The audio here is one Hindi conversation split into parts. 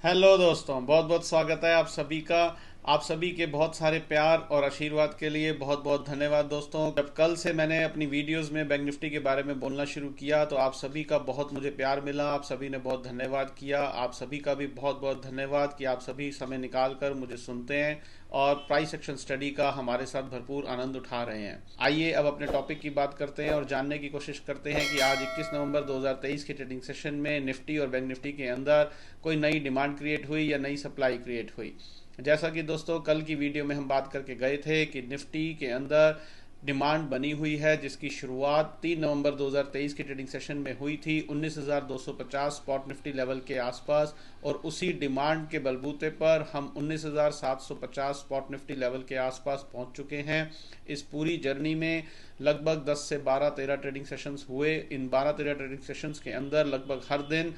हेलो दोस्तों, बहुत बहुत स्वागत है आप सभी का। आप सभी के बहुत सारे प्यार और आशीर्वाद के लिए बहुत बहुत धन्यवाद दोस्तों। जब कल से मैंने अपनी वीडियोस में बैंक निफ्टी के बारे में बोलना शुरू किया तो आप सभी का बहुत मुझे प्यार मिला। आप सभी ने बहुत धन्यवाद किया। आप सभी का भी बहुत बहुत धन्यवाद कि आप सभी समय निकाल कर मुझे सुनते हैं और प्राइस एक्शन स्टडी का हमारे साथ भरपूर आनंद उठा रहे हैं। आइए अब अपने टॉपिक की बात करते हैं और जानने की कोशिश करते हैं कि आज 21 नवंबर 2023 के ट्रेडिंग सेशन में निफ्टी और बैंक निफ्टी के अंदर कोई नई डिमांड क्रिएट हुई या नई सप्लाई क्रिएट हुई। जैसा कि दोस्तों कल की वीडियो में हम बात करके गए थे कि निफ्टी के अंदर डिमांड बनी हुई है जिसकी शुरुआत 3 नवंबर 2023 के ट्रेडिंग सेशन में हुई थी 19,250 स्पॉट निफ्टी लेवल के आसपास, और उसी डिमांड के बलबूते पर हम 19,750 स्पॉट निफ्टी लेवल के आसपास पहुंच चुके हैं। इस पूरी जर्नी में लगभग 10 से 12-13 ट्रेडिंग सेशंस हुए। इन 12-13 ट्रेडिंग सेशंस के अंदर लगभग हर दिन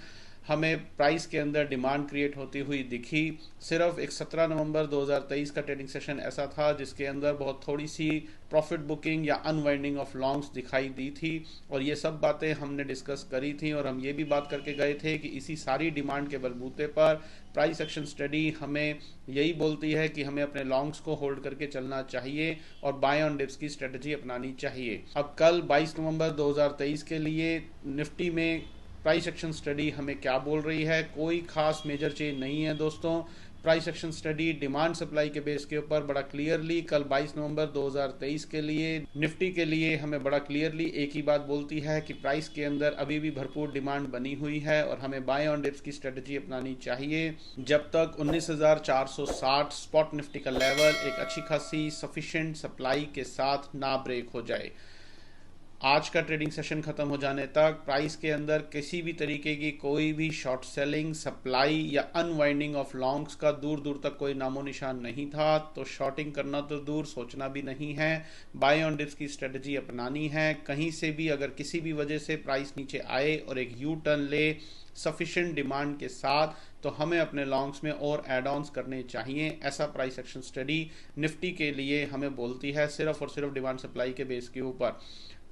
हमें प्राइस के अंदर डिमांड क्रिएट होती हुई दिखी। सिर्फ एक 17 नवंबर 2023 का ट्रेडिंग सेशन ऐसा था जिसके अंदर बहुत थोड़ी सी प्रॉफिट बुकिंग या अनवाइंडिंग ऑफ लॉन्ग्स दिखाई दी थी, और ये सब बातें हमने डिस्कस करी थी। और हम ये भी बात करके गए थे कि इसी सारी डिमांड के बलबूते पर प्राइस एक्शन स्टडी हमें यही बोलती है कि हमें अपने लॉन्ग्स को होल्ड करके चलना चाहिए और बाय ऑन डिप्स की स्ट्रेटजी अपनानी चाहिए। अब कल 22 नवंबर 2023 के लिए निफ्टी में प्राइस एक्शन स्टडी हमें क्या बोल रही है? कोई खास मेजर चेंज नहीं है दोस्तों। Price action study demand supply के बेस के ऊपर बड़ा क्लियरली कल 22 नवंबर 2023 के लिए निफ्टी के लिए हमें बड़ा क्लियरली एक ही बात बोलती है कि प्राइस के अंदर अभी भी भरपूर डिमांड बनी हुई है और हमें बाय ऑन डिप्स की स्ट्रेटजी अपनानी चाहिए जब तक 19,460 स्पॉट निफ्टी का लेवल एक अच्छी खासी सफिशिएंट सप्लाई के साथ ना ब्रेक हो जाए। आज का ट्रेडिंग सेशन खत्म हो जाने तक प्राइस के अंदर किसी भी तरीके की कोई भी शॉर्ट सेलिंग, सप्लाई या अनवाइंडिंग ऑफ लॉन्ग्स का दूर दूर तक कोई नामो निशान नहीं था। तो शॉर्टिंग करना तो दूर, सोचना भी नहीं है। बाय ऑन डिप्स की स्ट्रेटजी अपनानी है। कहीं से भी अगर किसी भी वजह से प्राइस नीचे आए और एक यू टर्न ले सफिशिएंट डिमांड के साथ, तो हमें अपने लॉन्ग्स में और एड ऑन्स करने चाहिए। ऐसा प्राइस एक्शन स्टडी निफ्टी के लिए हमें बोलती है, सिर्फ और सिर्फ डिमांड सप्लाई के बेस के ऊपर।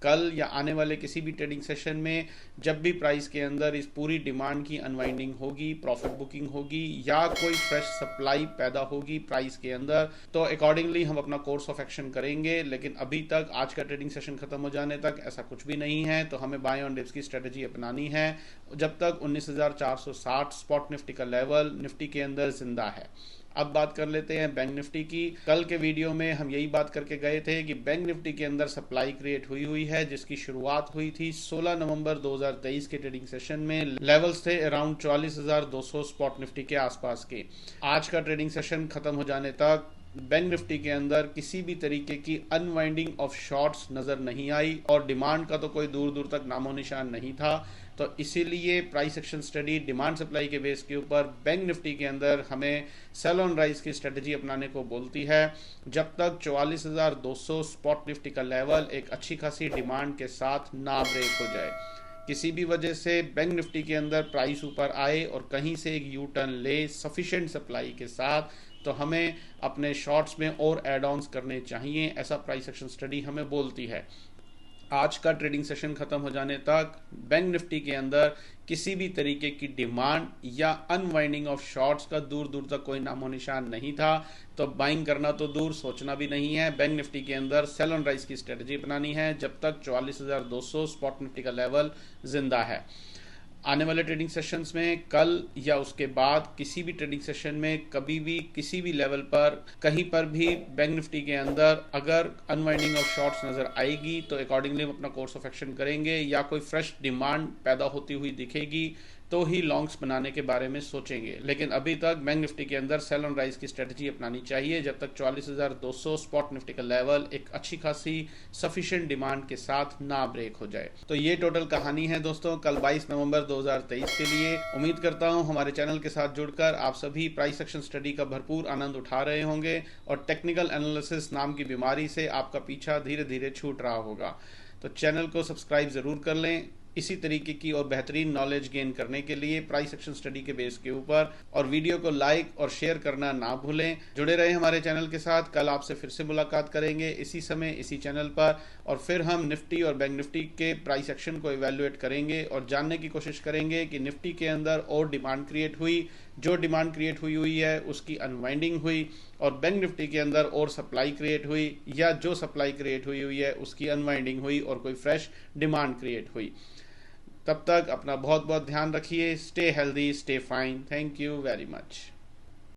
कल या आने वाले किसी भी ट्रेडिंग सेशन में जब भी प्राइस के अंदर इस पूरी डिमांड की अनवाइंडिंग होगी, प्रॉफिट बुकिंग होगी या कोई फ्रेश सप्लाई पैदा होगी प्राइस के अंदर, तो अकॉर्डिंगली हम अपना कोर्स ऑफ एक्शन करेंगे। लेकिन अभी तक आज का ट्रेडिंग सेशन खत्म हो जाने तक ऐसा कुछ भी नहीं है। तो हमें बाय ऑन डिप्स की स्ट्रेटजी अपनानी है जब तक 19,460 स्पॉट निफ्टी का लेवल निफ्टी के अंदर जिंदा है। अब बात कर लेते हैं बैंक निफ्टी की। कल के वीडियो में हम यही बात करके गए थे कि बैंक निफ्टी के अंदर सप्लाई क्रिएट हुई है जिसकी शुरुआत हुई थी 16 नवंबर 2023 के ट्रेडिंग सेशन में। लेवल्स थे अराउंड 44,200 स्पॉट निफ्टी के आसपास के। आज का ट्रेडिंग सेशन खत्म हो जाने तक बैंक निफ्टी के अंदर किसी भी तरीके की अनवाइंडिंग ऑफ शॉर्ट्स नजर नहीं आई और डिमांड का तो कोई दूर दूर तक नामो निशान नहीं था। तो इसीलिए price action study demand supply के बेस के ऊपर बैंक निफ्टी के अंदर हमें सेल ऑन राइज की स्ट्रेटजी अपनाने को बोलती है जब तक 44,200 स्पॉट निफ्टी का लेवल एक अच्छी खासी डिमांड के साथ ना ब्रेक हो जाए। किसी भी वजह से बैंक निफ्टी के अंदर प्राइस ऊपर आए और कहीं से एक यू टर्न ले सफिशिएंट सप्लाई के साथ, तो हमें अपने शॉर्ट्स में और एड ऑन्स करने चाहिए। ऐसा प्राइस एक्शन स्टडी हमें बोलती है। आज का ट्रेडिंग सेशन खत्म हो जाने तक बैंक निफ्टी के अंदर किसी भी तरीके की डिमांड या अनवाइंडिंग ऑफ शॉर्ट्स का दूर दूर तक कोई नामो निशान नहीं था। तो बाइंग करना तो दूर, सोचना भी नहीं है। बैंक निफ्टी के अंदर सेल ऑन राइज की स्ट्रेटजी अपनानी है जब तक 44,200 स्पॉट निफ्टी का लेवल जिंदा है। आने वाले ट्रेडिंग सेशंस में कल या उसके बाद किसी भी ट्रेडिंग सेशन में कभी भी किसी भी लेवल पर कहीं पर भी बैंक निफ्टी के अंदर अगर अनवाइंडिंग ऑफ शॉर्ट्स नजर आएगी तो अकॉर्डिंगली हम अपना कोर्स ऑफ एक्शन करेंगे, या कोई फ्रेश डिमांड पैदा होती हुई दिखेगी तो ही लॉन्ग्स बनाने के बारे में सोचेंगे। लेकिन अभी तक बैंक निफ्टी के अंदर सेल ऑन राइज की स्ट्रेटजी अपनानी चाहिए जब तक 44,200 स्पॉट निफ्टी का लेवल एक अच्छी खासी सफिशिएंट डिमांड के साथ ना ब्रेक हो जाए। तो ये टोटल कहानी है दोस्तों कल 22 नवंबर 2023 के लिए। उम्मीद करता हूं हमारे चैनल के साथ जुड़कर आप सभी प्राइस एक्शन स्टडी का भरपूर आनंद उठा रहे होंगे और टेक्निकल एनालिसिस नाम की बीमारी से आपका पीछा धीरे धीरे छूट रहा होगा। तो चैनल को सब्सक्राइब जरूर कर लें इसी तरीके की और बेहतरीन नॉलेज गेन करने के लिए प्राइस एक्शन स्टडी के बेस के ऊपर, और वीडियो को लाइक और शेयर करना ना भूलें। जुड़े रहे हमारे चैनल के साथ। कल आपसे फिर से मुलाकात करेंगे इसी समय इसी चैनल पर, और फिर हम निफ्टी और बैंक निफ्टी के प्राइस एक्शन को इवेल्युएट करेंगे और जानने की कोशिश करेंगे कि निफ्टी के अंदर और डिमांड क्रिएट हुई जो डिमांड क्रिएट हुई है उसकी अनवाइंडिंग हुई और बैंक निफ्टी के अंदर और सप्लाई क्रिएट हुई, या जो सप्लाई क्रिएट हुई है उसकी अनवाइंडिंग हुई और कोई फ्रेश डिमांड क्रिएट हुई। तब तक अपना बहुत बहुत ध्यान रखिए। Stay healthy, stay fine. Thank you very much.